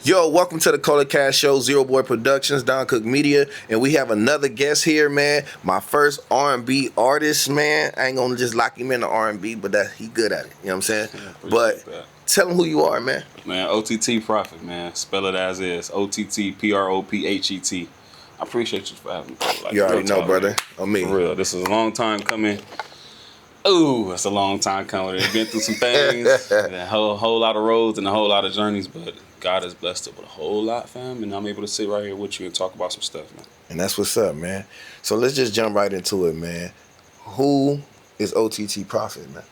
Yo, welcome to the Cola Kash Show, Zero Boy Productions, Don Cook Media, and we have another guest here, man. My first R&B artist, man. I ain't gonna just lock him in the R&B, but he good at it. You know what I'm saying? Yeah, but that. Tell him who you are, man. Man, OTT Prophet, man. Spell it as is. OTT PROPHET. I appreciate you for having me. Like, you already know, brother. On me. For real. This is a long time coming. Ooh, it's a long time coming. We've been through some things, a whole lot of roads and a whole lot of journeys, but God has blessed it with a whole lot, fam, and I'm able to sit right here with you and talk about some stuff, man. And that's what's up, man. So let's just jump right into it, man. Who is OTT Prophet, man?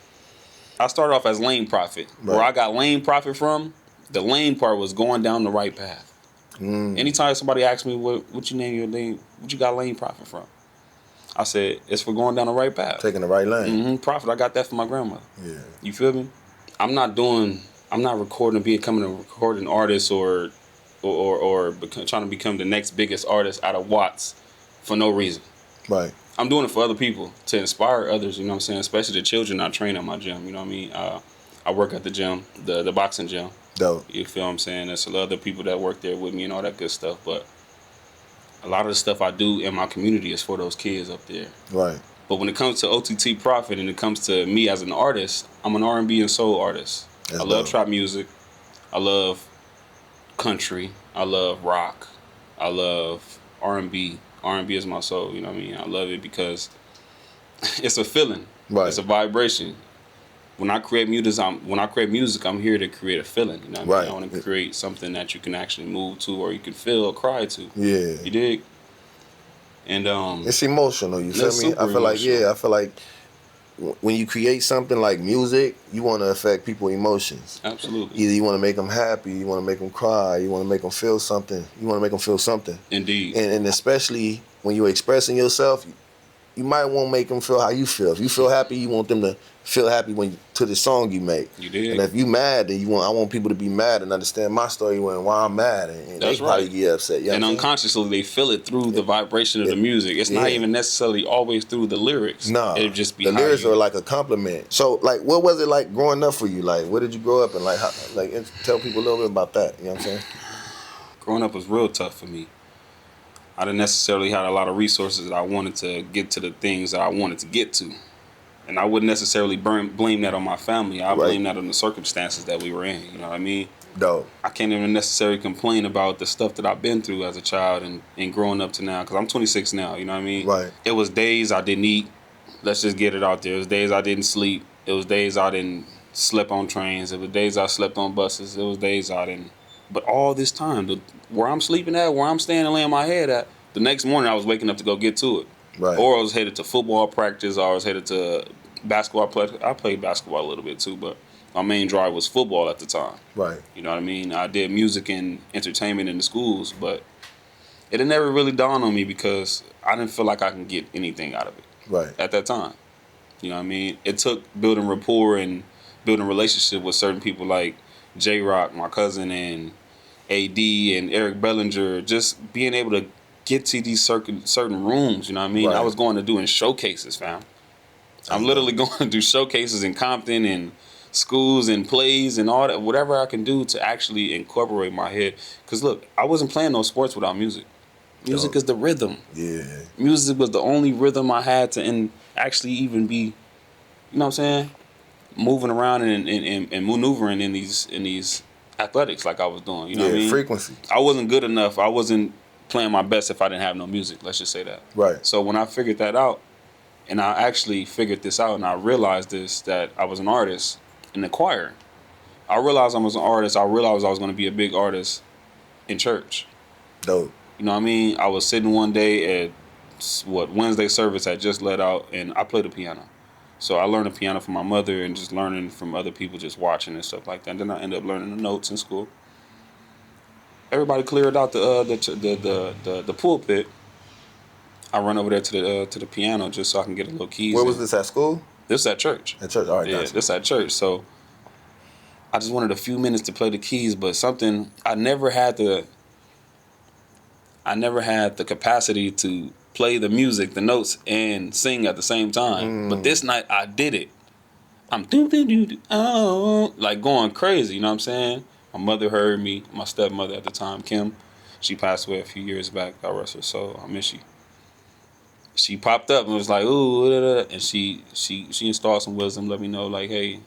I started off as Lane Prophet. Right. Where I got Lane Prophet from, the lane part was going down the right path. Anytime somebody asks me what you name your name, what you got Lane Prophet from, I said, it's for going down the right path. Taking the right lane. Prophet, I got that from my grandmother. Yeah. You feel me? I'm not becoming a recording artist or trying to become the next biggest artist out of Watts for no reason. Right. I'm doing it for other people, to inspire others, you know what I'm saying? Especially the children I train at my gym, you know what I mean? I work at the gym, the boxing gym. Dope. You feel what I'm saying? There's a lot of other people that work there with me and all that good stuff, but a lot of the stuff I do in my community is for those kids up there. Right. But when it comes to OTT Prophet and it comes to me as an artist, I'm an R&B and soul artist. That's I love dope. trap music. I love country. I love rock. I love R&B. R&B is my soul, you know what I mean? I love it because it's a feeling. Right. It's a vibration. When I create music, I'm here to create a feeling. You know what I mean? I want to create something that you can actually move to, or you can feel or cry to. Yeah. You dig? And it's emotional. You feel me? I feel like when you create something like music, you want to affect people's emotions. Absolutely. Either you want to make them happy, you want to make them cry, you want to make them feel something. You want to make them feel something. Indeed. And especially when you're expressing yourself, you might want to make them feel how you feel. If you feel happy, you want them to feel happy to the song you make. You did. And if you mad, then I want people to be mad and understand my story and why I'm mad, and that's they right. probably get upset. You know and unconsciously they feel it through the vibration of the music. It's not even necessarily always through the lyrics. No, it just be the lyrics are like a compliment. So, like, what was it like growing up for you? Like, where did you grow up, and tell people a little bit about that. You know what I'm saying? Growing up was real tough for me. I didn't necessarily have a lot of resources that I wanted to get to the things that I wanted to get to. And I wouldn't necessarily blame that on my family. I blame that on the circumstances that we were in. You know what I mean? Dope. I can't even necessarily complain about the stuff that I've been through as a child and growing up to now. Because I'm 26 now, you know what I mean? Right. It was days I didn't eat. Let's just get it out there. It was days I didn't sleep. It was days I didn't sleep on trains. It was days I slept on buses. It was days I didn't. But all this time, where I'm sleeping at, where I'm staying and laying my head at, the next morning I was waking up to go get to it. Right. Or I was headed to football practice, or I was headed to basketball. I played basketball a little bit too, but my main drive was football at the time. Right. You know what I mean? I did music and entertainment in the schools, but it had never really dawned on me because I didn't feel like I can get anything out of it. Right. At that time. You know what I mean? It took building rapport and building relationship with certain people like J-Rock, my cousin, and AD and Eric Bellinger, just being able to get to these certain rooms, you know what I mean? Right. I was going to doing showcases, fam. I'm literally going to do showcases in Compton and schools and plays and all that, whatever I can do to actually incorporate my head. Because look, I wasn't playing no sports without music. Music is the rhythm. Yeah. Music was the only rhythm I had to actually even be, you know what I'm saying, moving around and maneuvering in these athletics like I was doing. You know what I mean? Frequency. I wasn't good enough. I wasn't playing my best if I didn't have no music. Let's just say that. Right. So when I figured that out, and I actually figured this out, and I realized that I was an artist in the choir. I realized I was an artist. I realized I was going to be a big artist in church. Dope. You know what I mean? I was sitting one day at Wednesday service had just let out, and I played the piano. So I learned the piano from my mother and just learning from other people, just watching and stuff like that. And then I ended up learning the notes in school. Everybody cleared out the pulpit. I run over there to the piano just so I can get a little keys. Where was this, at school? This at church. At church, all right. Yeah, Gotcha. this at church. So I just wanted a few minutes to play the keys, but something I never had the capacity to play the music, the notes, and sing at the same time. But this night I did it. I'm like going crazy, you know what I'm saying? My mother heard me. My stepmother at the time, Kim, she passed away a few years back. God rest her soul. I miss you. She popped up and was like, ooh, da, da, da. And she installed some wisdom, let me know, like, hey,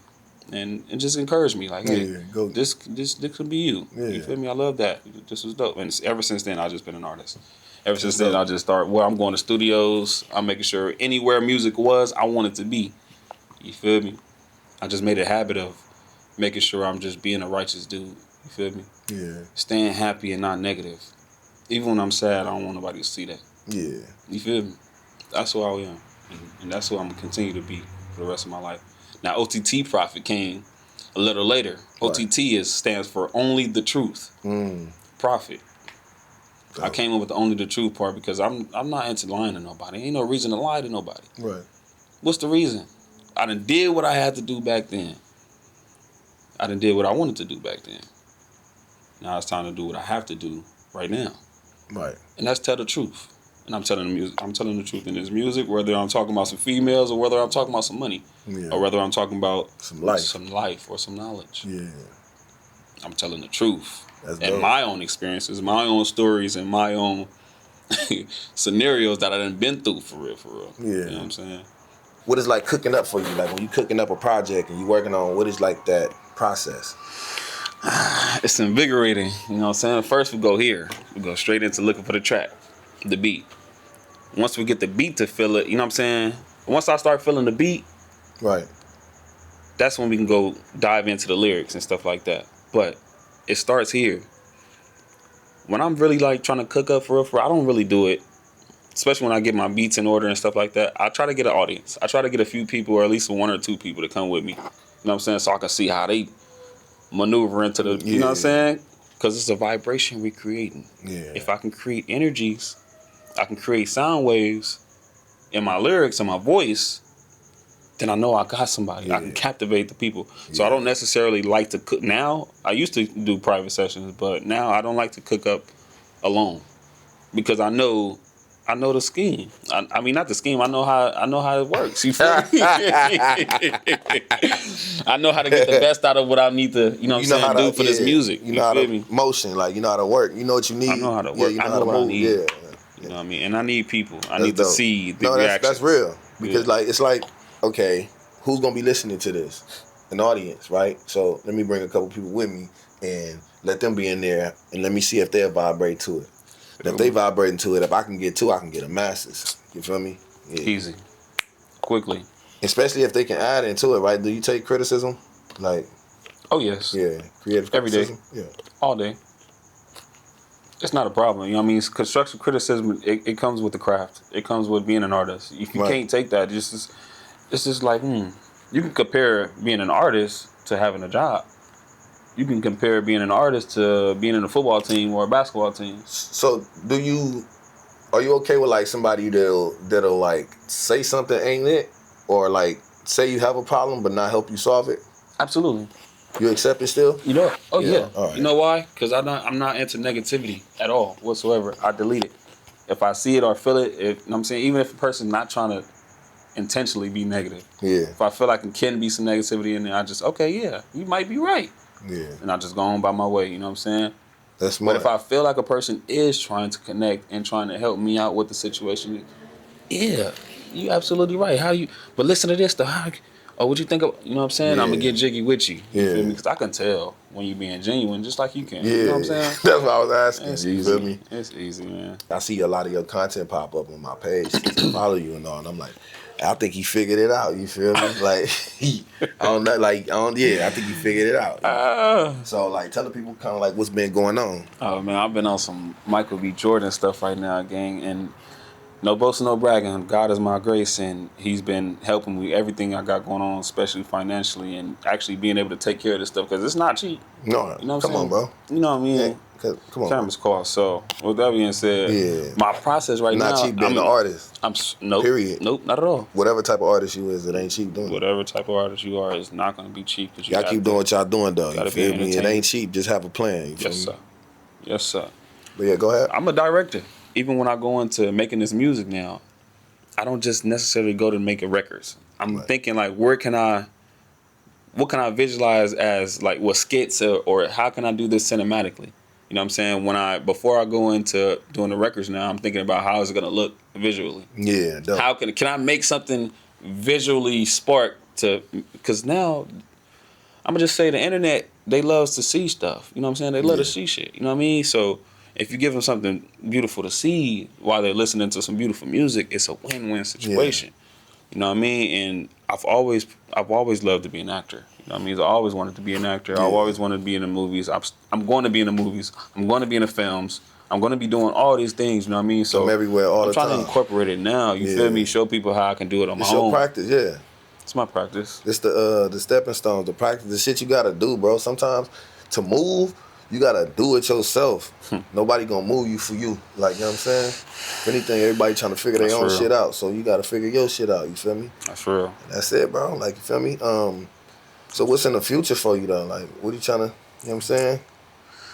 and just encouraged me, like, hey, go. this could be you. Yeah. You feel me? I love that. This was dope. And ever since then, I've just been an artist. Ever since then, dope. I just started, I'm going to studios. I'm making sure anywhere music was, I want it to be. You feel me? I just made a habit of making sure I'm just being a righteous dude. You feel me? Yeah. Staying happy and not negative. Even when I'm sad, I don't want nobody to see that. Yeah. You feel me? That's who I am. And that's who I'm going to continue to be for the rest of my life. Now, OTT Prophet came a little later. Right. OTT stands for Only the Truth. Prophet. Dope. I came up with the Only the Truth part because I'm not into lying to nobody. Ain't no reason to lie to nobody. Right. What's the reason? I done did what I had to do back then. I done did what I wanted to do back then. Now it's time to do what I have to do right now. Right. And that's tell the truth. And I'm telling the truth in this music, whether I'm talking about some females or whether I'm talking about some money. Yeah. Or whether I'm talking about some life or some knowledge. Yeah. I'm telling the truth. That's and dope. my own experiences, my own stories, and my own scenarios that I done been through for real. Yeah. You know what I'm saying? What is like cooking up for you? Like when you cooking up a project and you working on, what is like that process? It's invigorating. You know what I'm saying? First we go here. We go straight into looking for the track, the beat. Once we get the beat to feel it, you know what I'm saying? Once I start feeling the beat, right, that's when we can go dive into the lyrics and stuff like that. But it starts here. When I'm really like trying to cook up for real, I don't really do it. Especially when I get my beats in order and stuff like that. I try to get an audience. I try to get a few people or at least one or two people to come with me. You know what I'm saying? So I can see how they maneuver into the, you know what I'm saying? Because it's a vibration we're creating. Yeah. If I can create energies, I can create sound waves in my lyrics and my voice, then I know I got somebody. I can captivate the people. So I don't necessarily like to cook. Now, I used to do private sessions, but now I don't like to cook up alone. Because I know the scheme. I mean, not the scheme. I know how it works. You feel me? I know how to get the best out of what I need to, you know what I'm saying, do for this music. You know how feel to me? motion, like you know how to work. You know what you need. I know how to work. You know I how know to what I move. need. Yeah. You know what I mean? And I need people. I That's need to dope. see the reaction. That's real. Because like it's like, okay, who's gonna be listening to this? An audience, right? So let me bring a couple people with me and let them be in there and let me see if they'll vibrate to it. And if they vibrating to it, if I can get two, I can get a masses. You feel me? Yeah. Easy. Quickly. Especially if they can add into it, right? Do you take criticism? Like, oh yes. Yeah, creative every day. criticism? Yeah. All day. It's not a problem. You know what I mean? Constructive criticism, it comes with the craft. It comes with being an artist. If you can't take that, it's just like, you can compare being an artist to having a job. You can compare being an artist to being in a football team or a basketball team. So are you okay with like somebody that'll like say something ain't it? Or like say you have a problem but not help you solve it? Absolutely. You accept it still? You know? Oh yeah. All right. You know why? Because I'm not into negativity at all whatsoever. I delete it. If I see it or feel it, you know what I'm saying, even if a person's not trying to intentionally be negative. Yeah. If I feel like there can be some negativity in there, I just, okay, yeah, you might be right. Yeah. And I just go on by my way, you know what I'm saying? That's smart. But if I feel like a person is trying to connect and trying to help me out with the situation, yeah, you absolutely right. But listen to this though. What you think of, you know what I'm saying? I'm going to get jiggy with you. You feel me? Because I can tell when you being genuine just like you can. Yeah. You know what I'm saying? That's what I was asking. It's you easy. feel me? It's easy, man. I see a lot of your content pop up on my page to follow you and all, and I'm like, I think he figured it out. You feel me? Like, I think he figured it out. So, like, tell the people kind of like what's been going on. Oh, man, I've been on some Michael B. Jordan stuff right now, gang, and no boasting, no bragging. God is my grace, and he's been helping me everything I got going on, especially financially, and actually being able to take care of this stuff, because it's not cheap. No, you know what come I'm on, bro. You know what I mean? Yeah, come on. Cameras cost. So, with that being said, my process right now. Not cheap being an artist. Nope. Period. Nope, not at all. Whatever type of artist you is, it ain't cheap doing it. Whatever type of artist you are is not going to be cheap. Y'all keep doing what y'all doing, though. You feel me? It ain't cheap. Just have a plan. Yes, sir. Yes, sir. But yeah, go ahead. I'm a director. Even when I go into making this music now, I don't just necessarily go to making records. I'm thinking like, where can I what can I visualize as like what skits or how can I do this cinematically? You know what I'm saying? Before I go into doing the records now, I'm thinking about how is it gonna look visually. Yeah, dope. How can I make something visually spark to? Because now I'm gonna just say the internet, they loves to see stuff. You know what I'm saying? They love to see shit. You know what I mean? So if you give them something beautiful to see while they're listening to some beautiful music, it's a win-win situation. You know what I mean? And I've always loved to be an actor. You know what I mean? I always wanted to be an actor. I've always wanted to be in the movies. I'm going to be in the movies. I'm going to be in the films. I'm going to be doing all these things. You know what I mean? So I'm everywhere all I'm the time. trying to incorporate it now. You feel me? Show people how I can do it on my own. It's your practice, yeah. It's my practice. It's the stepping stones, the practice, the shit you gotta do, bro. Sometimes to move, you gotta do it yourself. Nobody gonna move you for you. Like, you know what I'm saying? If anything, everybody trying to figure their own shit out. So you gotta figure your shit out, you feel me? That's real. That's it, bro. Like, you feel me? So what's in the future for you though? Like, what are you trying to, you know what I'm saying?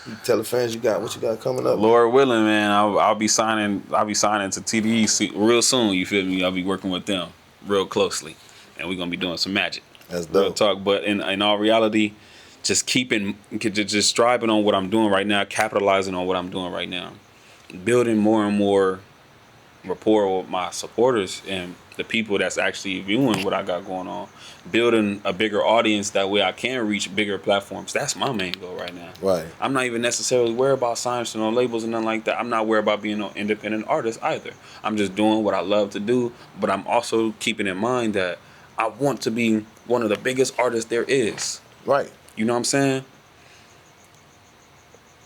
You tell the fans what you got coming up. Lord willing, man, I'll be signing to TDE real soon, you feel me? I'll be working with them real closely. And we're gonna be doing some magic. That's dope. Real talk. But in all reality, just striving on what I'm doing right now, capitalizing on what I'm doing right now, building more and more rapport with my supporters and the people that's actually viewing what I got going on, building a bigger audience, that way I can reach bigger platforms. That's my main goal right now. Right. I'm not even necessarily worried about signs to no labels and nothing like that. I'm not worried about being an independent artist either. I'm just doing what I love to do, but I'm also keeping in mind that I want to be one of the biggest artists there is. Right. You know what I'm saying?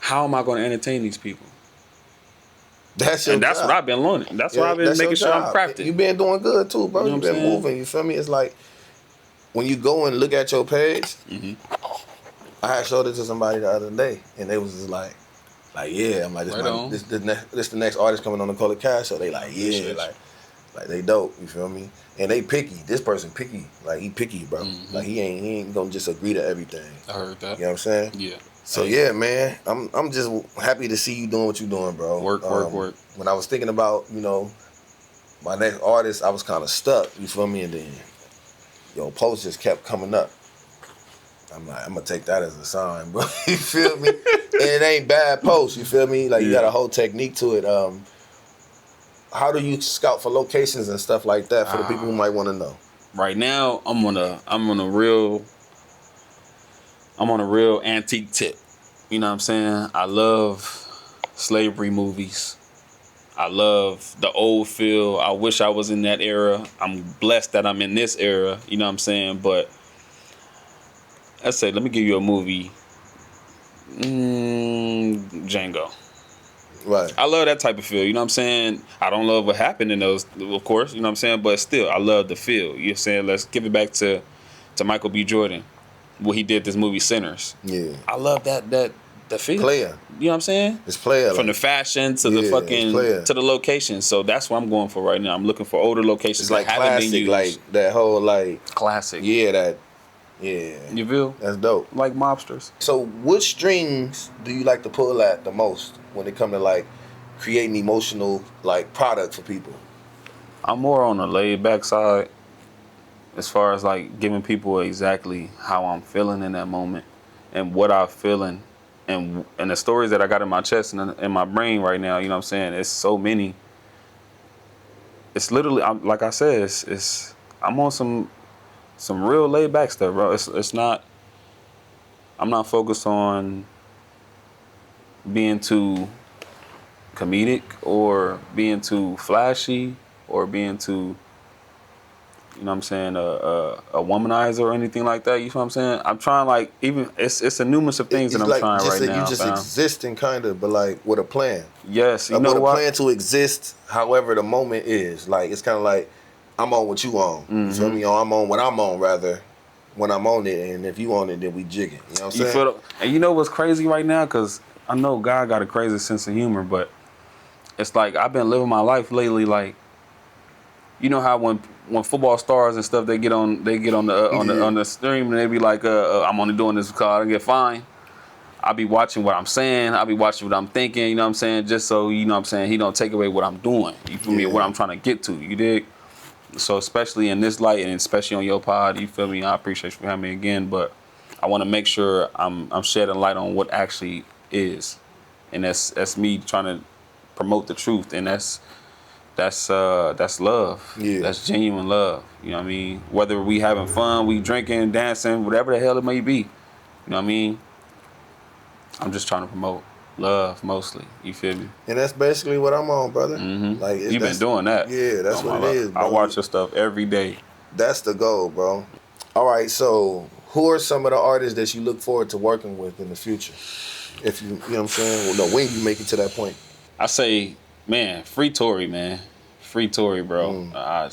How am I going to entertain these people? That's what job. I've been learning. That's what I've been making sure I'm crafting. You been doing good too, bro. You know You been moving. You feel me? It's like when you go and look at your page. I had showed it to somebody the other day, and they was just like yeah. I'm like, this the next artist coming on the Cola Kash Show. They like, yeah, like they dope. You feel me? And they picky. This person picky. Like he picky, bro. Like he ain't gonna just agree to everything. I heard that. You know what I'm saying? Yeah. So yeah, man, I'm just happy to see you doing what you're doing, bro. Work. When I was thinking about, my next artist, I was kind of stuck. You feel me? And then, posts just kept coming up. I'm like, I'm gonna take that as a sign, bro. You feel me? And it ain't bad posts. You feel me? Like you got a whole technique to it. How do you scout for locations and stuff like that for the people who might want to know? Right now, I'm on a real antique tip. You know what I'm saying? I love slavery movies. I love the old feel. I wish I was in that era. I'm blessed that I'm in this era. You know what I'm saying? But let's say, let me give you a movie. Django. Right. I love that type of feel. You know what I'm saying? I don't love what happened in those, of course. You know what I'm saying? But still, I love the feel. You know what I'm saying? Let's give it back to Michael B. Jordan. When he did this movie Sinners. Yeah. I love the feel. Player. You know what I'm saying? It's player. From the fashion to the fucking to the location. So that's what I'm going for right now. I'm looking for older locations. It's like that haven't classic, been used. Like that whole classic. Yeah, You feel? That's dope. Like mobsters. So which strings do you like to pull at the most when it comes to creating emotional product for people? I'm more on the laid back side. As far as giving people exactly how I'm feeling in that moment and what I'm feeling and the stories that I got in my chest and in my brain right now, you know what I'm saying? It's so many. It's literally, like I said, I'm on some real laid back stuff, bro. It's not, I'm not focused on being too comedic or being too flashy or being too, you know what I'm saying, a womanizer or anything like that. You know what I'm saying? I'm trying even it's a numerous of things that I'm trying right now. You just existing kind of, but with a plan. Yes, you know with what? a plan to exist however the moment is. It's kind of like I'm on what you on. You feel me? Or I'm on what I'm on rather when I'm on it, and if you on it, then we jigging. You know what I'm saying? And you know what's crazy right now? Because I know God got a crazy sense of humor, but it's I've been living my life lately you know how when football stars and stuff they get on the stream and they be like I'm only doing this because I don't get fined. I be watching what I'm saying. I be watching what I'm thinking. You know what I'm saying? Just so you know what I'm saying he don't take away what I'm doing. You feel me? What I'm trying to get to. You dig? So especially in this light and especially on your pod, you feel me? I appreciate you for having me again, but I want to make sure I'm shedding light on what actually is, and that's me trying to promote the truth, and that's love. Yeah. That's genuine love. You know what I mean? Whether we having fun, we drinking, dancing, whatever the hell it may be. You know what I mean? I'm just trying to promote love mostly. You feel me? And that's basically what I'm on, brother. Like You've been doing that. Yeah, that's what it is, bro. I watch your stuff every day. That's the goal, bro. All right, so who are some of the artists that you look forward to working with in the future? If you know what I'm saying? Well, no, when you make it to that point. I say, man, free Tory, man. Free Tory, bro. I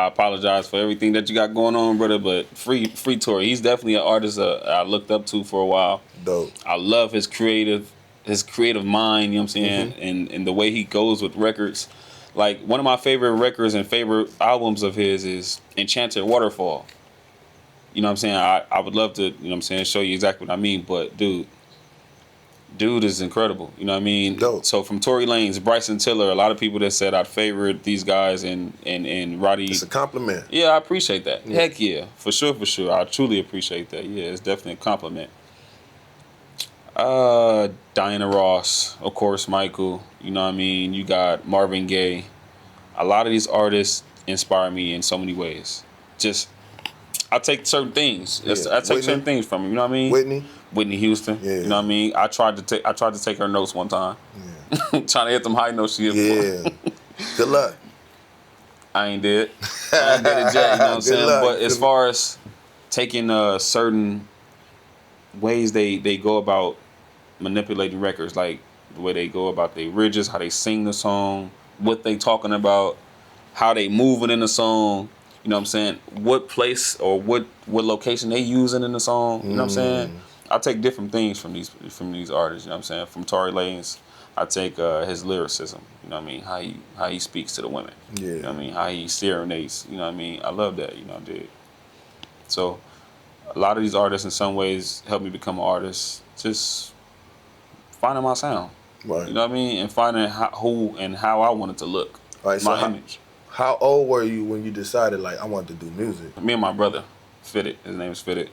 apologize for everything that you got going on, brother, but free Tory. He's definitely an artist I looked up to for a while. Dope. I love his creative mind, you know what I'm saying, and the way he goes with records. Like, one of my favorite records and favorite albums of his is Enchanted Waterfall. You know what I'm saying? I would love to, you know what I'm saying, show you exactly what I mean, but dude is incredible. You know what I mean? Dope. So from Tory Lanez, Bryson Tiller, a lot of people that said I'd favorite these guys and Roddy. It's a compliment. Yeah, I appreciate that. Yeah. Heck yeah. For sure. I truly appreciate that. Yeah, it's definitely a compliment. Diana Ross, of course, Michael. You know what I mean? You got Marvin Gaye. A lot of these artists inspire me in so many ways. Just, I take certain things. Yeah. I take certain things from them. You know what I mean? Whitney Houston. Yeah. You know what I mean? I tried to take her notes one time. Yeah. Trying to hit them high notes she hit. Yeah. Good luck. I ain't did it. I ain't did it yet. You know what I'm saying? Luck. But as far as taking certain ways they go about manipulating records, like the way they go about their ridges, how they sing the song, what they talking about, how they moving in the song. You know what I'm saying? What place or what location they using in the song. You know what I'm saying? I take different things from these artists. You know what I'm saying? From Tory Lanez, I take his lyricism. You know what I mean? How he speaks to the women. Yeah. You know what I mean? How he serenades. You know what I mean? I love that. You know, dude. So a lot of these artists in some ways help me become an artist. Just finding my sound. Right. You know what I mean? And finding who and how I want it to look. Right. My So image. How old were you when you decided, like, I want to do music? Me and my brother, Fitted. His name is Fitted.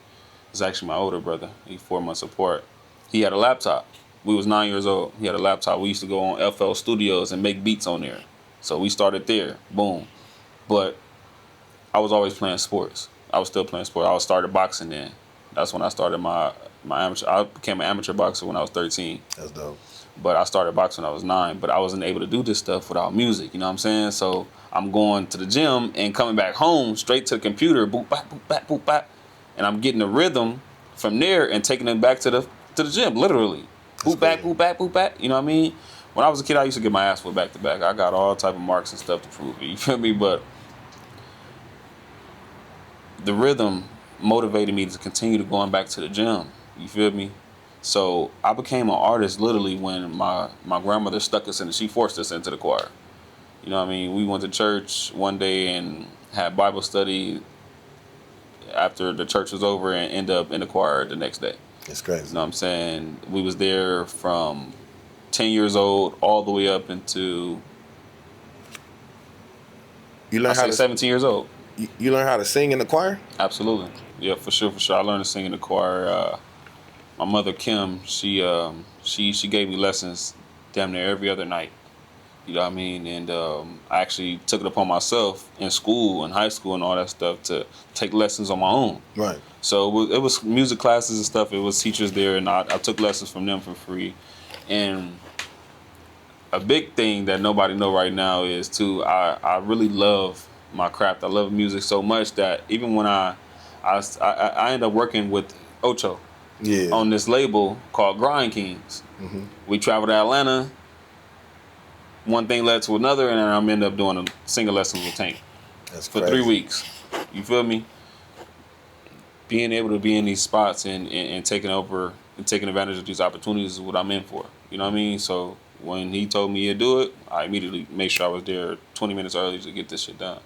He's actually my older brother. He's 4 months apart. He had a laptop. We was 9 years old. He had a laptop. We used to go on FL Studios and make beats on there. So we started there. Boom. But I was always playing sports. I was still playing sports. I started boxing then. That's when I started my amateur. I became an amateur boxer when I was 13. That's dope. But I started boxing when I was 9. But I wasn't able to do this stuff without music. You know what I'm saying? So I'm going to the gym and coming back home straight to the computer. Boop, bap, boop, bap, boop, bap. And I'm getting the rhythm from there and taking it back to the gym, literally. Boop back, boop back, boop back. You know what I mean? When I was a kid, I used to get my ass put back to back. I got all type of marks and stuff to prove it. You feel me? But the rhythm motivated me to continue to going back to the gym. You feel me? So I became an artist literally when my grandmother stuck us in. She forced us into the choir. You know what I mean? We went to church one day and had Bible study after the church was over and end up in the choir the next day. It's crazy. You know what I'm saying? We was there from 10 years old all the way up into You learn how to 17 years old. You learn how to sing in the choir? Absolutely. Yeah, for sure. I learned to sing in the choir. My mother Kim, she gave me lessons damn near every other night. You know what I mean? And I actually took it upon myself in school, in high school and all that stuff to take lessons on my own. Right. So it was music classes and stuff. It was teachers there, and I took lessons from them for free. And a big thing that nobody know right now is, too, I really love my craft. I love music so much that even when I ended up working with Ocho on this label called Grind Kings. Mm-hmm. We traveled to Atlanta. One thing led to another, and then I ended up doing a single lesson with Tank. That's for crazy. 3 weeks. You feel me? Being able to be in these spots and taking over and taking advantage of these opportunities is what I'm in for. You know what I mean? So when he told me he'd do it, I immediately made sure I was there 20 minutes early to get this shit done.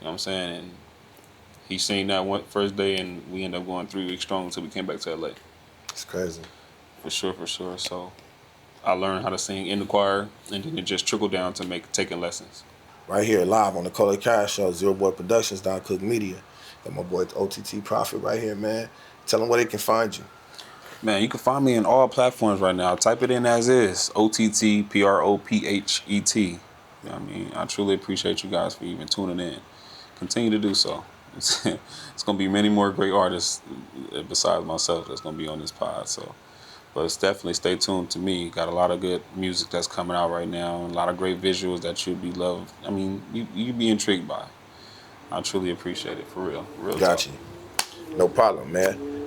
You know what I'm saying? And he seen that one first day, and we ended up going 3 weeks strong until we came back to LA. It's crazy. For sure. So I learned how to sing in the choir, and then it just trickled down to taking lessons. right here live on the Cola Kash Show, Zero Boy Productions, Don Cook Media. Got my boy OTT Prophet right here, man. Tell them where they can find you. Man, you can find me in all platforms right now. Type it in as is. OTT PROPHET. You know what I mean? I truly appreciate you guys for even tuning in. Continue to do so. It's going to be many more great artists besides myself that's going to be on this pod. So, but it's definitely stay tuned to me. Got a lot of good music that's coming out right now. A lot of great visuals that you'll be loved. I mean, you be intrigued by. I truly appreciate it, for real. Real Got talk. you. No problem, man.